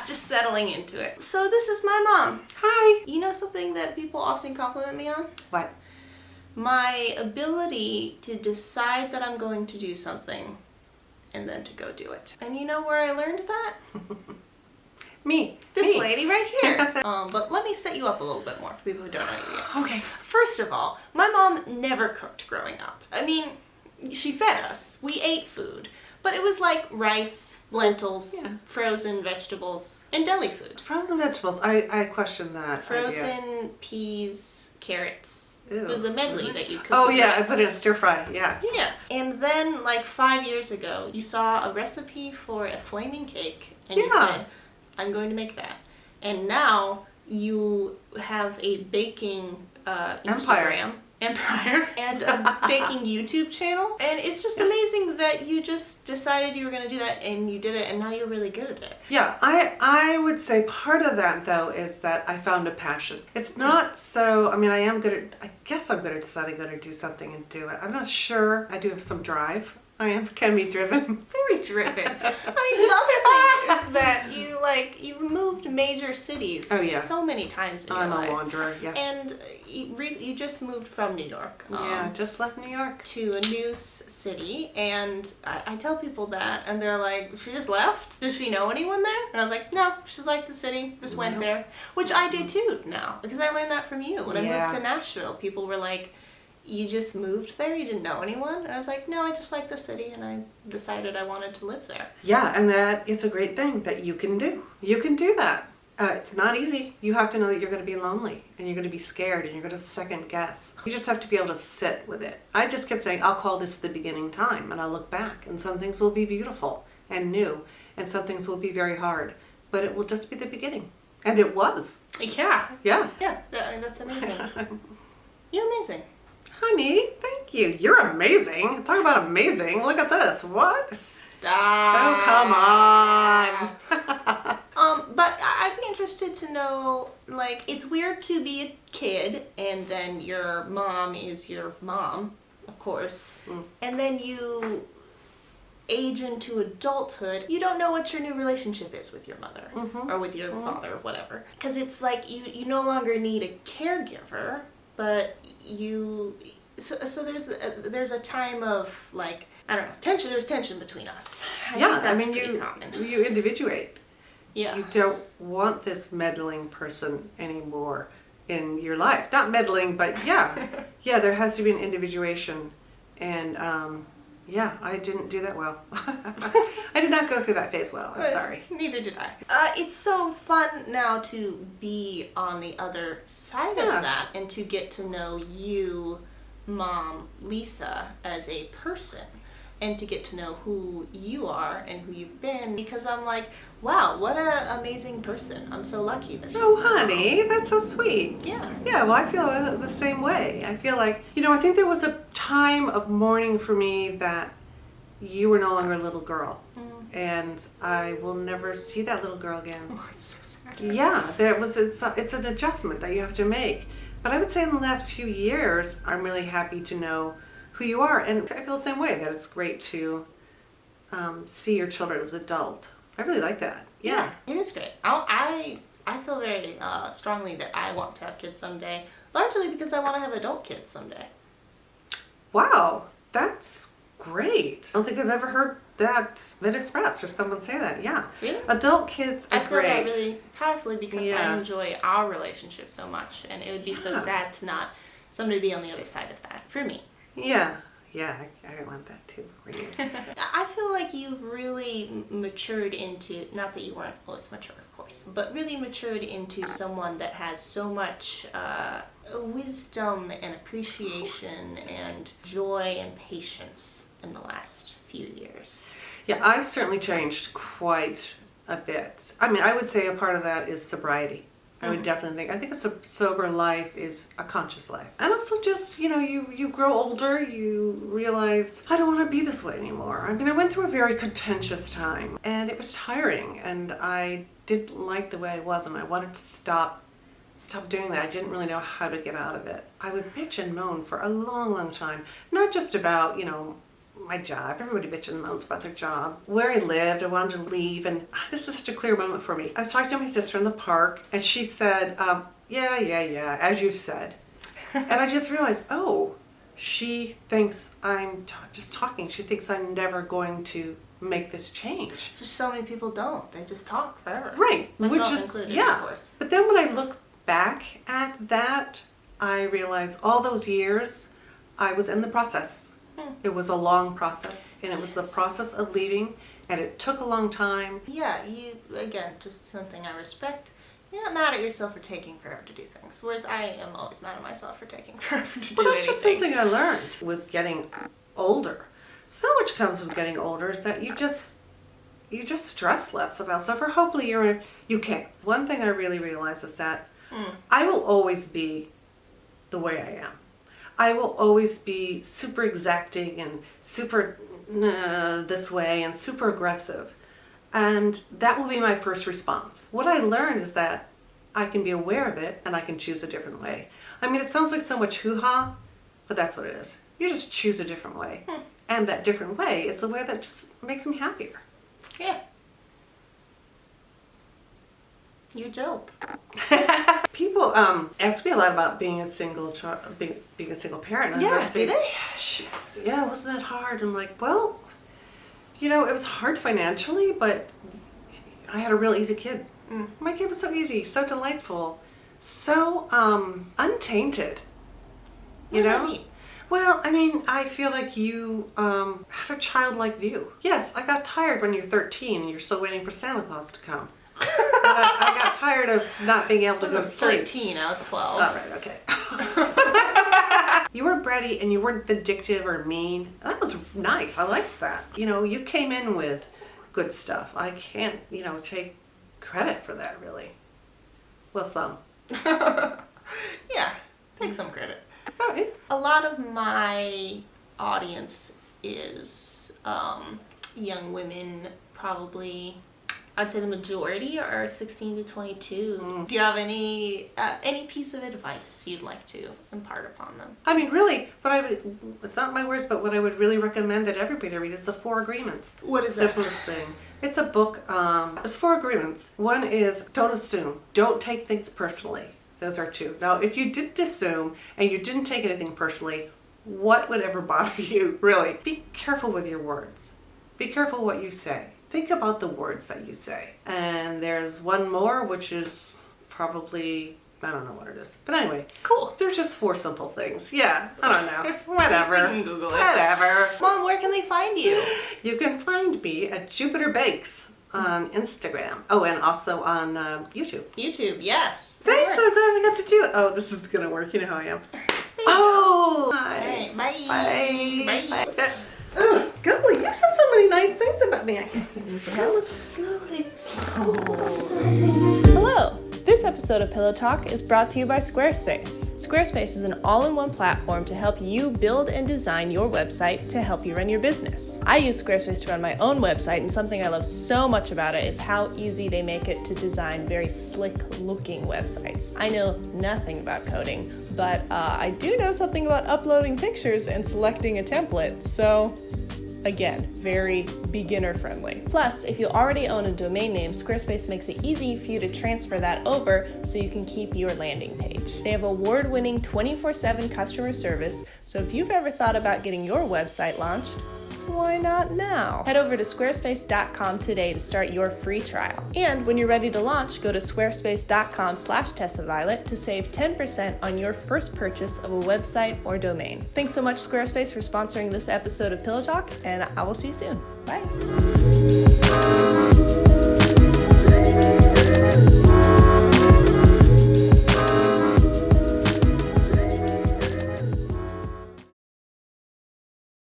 just settling into it. So this is my mom. Hi. You know something that people often compliment me on? What? My ability to decide that I'm going to do something and then to go do it. And you know where I learned that? Me. This lady right here. But let me set you up a little bit more for people who don't know you yet. Okay. First of all, my mom never cooked growing up. I mean, she fed us. We ate food. But it was like rice, lentils, frozen vegetables, and deli food. Frozen vegetables. I question that Frozen idea. peas, carrots. Ew. It was a medley that you cooked. Oh with yeah, I rice. put it in stir fry. Yeah. Yeah. And then like 5 years ago, you saw a recipe for a flaming cake and you said, I'm going to make that. And now you have a baking Instagram empire and a baking YouTube channel. And it's just amazing that you just decided you were going to do that and you did it and now you're really good at it. Yeah, I would say part of that though is that I found a passion. It's not so, I mean, I guess I'm good at deciding I'm going to do something and do it. I'm not sure. I do have some drive. Can be driven. Very driven. I mean, the other thing is that you've moved major cities so many times in your life. I'm a wanderer, yeah. And you just moved from New York. Yeah, just left New York. To a new city. And I tell people that, and they're like, she just left? Does she know anyone there? And I was like, no, she's like the city, just went there. Which I do too now, because I learned that from you. When I moved to Nashville, people were like, you just moved there? You didn't know anyone? And I was like, no, I just like the city and I decided I wanted to live there. Yeah, and that is a great thing that you can do. You can do that. It's not easy. You have to know that you're going to be lonely and you're going to be scared and you're going to second guess. You just have to be able to sit with it. I just kept saying, I'll call this the beginning time, and I'll look back and some things will be beautiful and new and some things will be very hard, but it will just be the beginning. And it was. Yeah. Yeah. Yeah, I mean, that's amazing. You're amazing. Honey, thank you. You're amazing. Talk about amazing. Look at this. What? Stop. Oh, come on. But I'd be interested to know, like, it's weird to be a kid and then your mom is your mom, of course, and then you age into adulthood. You don't know what your new relationship is with your mother or with your father or whatever. Because it's like you no longer need a caregiver, but so there's a time of, like, I don't know, tension. There's tension between us. I think that's pretty common. You individuate. Yeah. You don't want this meddling person anymore in your life. Not meddling, but yeah, there has to be an individuation, and I didn't do that well. I did not go through that phase well. I'm sorry. Neither did I. It's so fun now to be on the other side of that and to get to know you, Mom Lisa, as a person, and to get to know who you are and who you've been, because I'm like, wow, what an amazing person. I'm so lucky that she's honey, that's so sweet. Yeah. Yeah, well, I feel the same way. I feel like, I think there was a time of mourning for me that you were no longer a little girl. And I will never see that little girl again. Oh, it's so sad. Yeah, it's an adjustment that you have to make. But I would say in the last few years, I'm really happy to know who you are. And I feel the same way, that it's great to see your children as adult. I really like that. Yeah. It is great. I feel very strongly that I want to have kids someday, largely because I want to have adult kids someday. Wow, that's great. I don't think I've ever heard that been expressed or someone say that. Yeah. Really? Adult kids are great. I feel that really powerfully because I enjoy our relationship so much, and it would be so sad to not somebody be on the other side of that for me. Yeah, I want that too for you. I feel like you've really matured into, not that you weren't always mature, of course, but really matured into someone that has so much wisdom and appreciation and joy and patience in the last few years. Yeah, I've certainly changed quite a bit. I mean, I would say a part of that is sobriety. I would definitely I think a sober life is a conscious life. And also just, you grow older, you realize, I don't want to be this way anymore. I mean, I went through a very contentious time and it was tiring and I didn't like the way I was and I wanted to stop doing that. I didn't really know how to get out of it. I would bitch and moan for a long, long time. Not just about, my job. Everybody bitches and moans about their job. Where I lived, I wanted to leave, and this is such a clear moment for me. I was talking to my sister in the park, and she said, yeah, as you said. And I just realized, oh, she thinks I'm just talking. She thinks I'm never going to make this change. So many people don't. They just talk forever. Right. Myself which is, included, yeah. of course. But then when I look back at that, I realize all those years I was in the process. It was a long process, and it was the process of leaving, and it took a long time. Yeah, again, just something I respect. You're not mad at yourself for taking forever to do things, whereas I am always mad at myself for taking forever to do anything. Well, that's just something I learned with getting older. So much comes with getting older is that you just stress less about stuff, or hopefully you can. One thing I really realize is that I will always be the way I am. I will always be super exacting and super this way and super aggressive. And that will be my first response. What I learned is that I can be aware of it and I can choose a different way. I mean, it sounds like so much hoo-ha, but that's what it is. You just choose a different way. And that different way is the way that just makes me happier. Yeah. You're dope. People ask me a lot about being a single being a single parent. And Yeah, do they? Yeah, wasn't that hard? I'm like, well, it was hard financially, but I had a real easy kid. My kid was so easy, so delightful, so untainted. You know? What do you mean? Well, I mean, I feel like you had a childlike view. Yes, I got tired when you're 13 and you're still waiting for Santa Claus to come. I got tired of not being able to go to sleep. 13, I was 12. All right, okay. You weren't bratty and you weren't vindictive or mean. That was nice. I liked that. You came in with good stuff. I can't, take credit for that, really. Well, some. Yeah, take some credit. All right. A lot of my audience is young women, probably. I'd say the majority are 16 to 22. Do you have any piece of advice you'd like to impart upon them? I mean, really, it's not my words, but what I would really recommend that everybody read is the 4 Agreements. What is that? Simplest thing. It's a book. There's 4 agreements. One is don't assume. Don't take things personally. Those are 2. Now, if you did assume and you didn't take anything personally, what would ever bother you, really? Be careful with your words. Be careful what you say. Think about the words that you say. And there's one more, which is probably, I don't know what it is. But anyway, Cool. They're just 4 simple things. Yeah, I don't know. Whatever. You can Google it. Whatever. Mom, where can they find you? You can find me at Jupiter Bakes on Instagram. Oh, and also on YouTube. YouTube, yes. Thanks, I'm glad we got to do that. Oh, this is going to work. You know how I am. Oh! Hi. All right, bye. Bye. Bye. Oh, golly, you said so many nice things about me. I can't even slowly. Hello! This episode of Pillow Talk is brought to you by Squarespace. Squarespace is an all-in-one platform to help you build and design your website to help you run your business. I use Squarespace to run my own website, and something I love so much about it is how easy they make it to design very slick-looking websites. I know nothing about coding, but I do know something about uploading pictures and selecting a template, so again, very beginner friendly. Plus, if you already own a domain name, Squarespace makes it easy for you to transfer that over so you can keep your landing page. They have award-winning 24/7 customer service, so if you've ever thought about getting your website launched, why not now? Head over to squarespace.com today to start your free trial. And when you're ready to launch, go to squarespace.com/TessaViolet to save 10% on your first purchase of a website or domain. Thanks so much, Squarespace, for sponsoring this episode of Pillow Talk, and I will see you soon. Bye.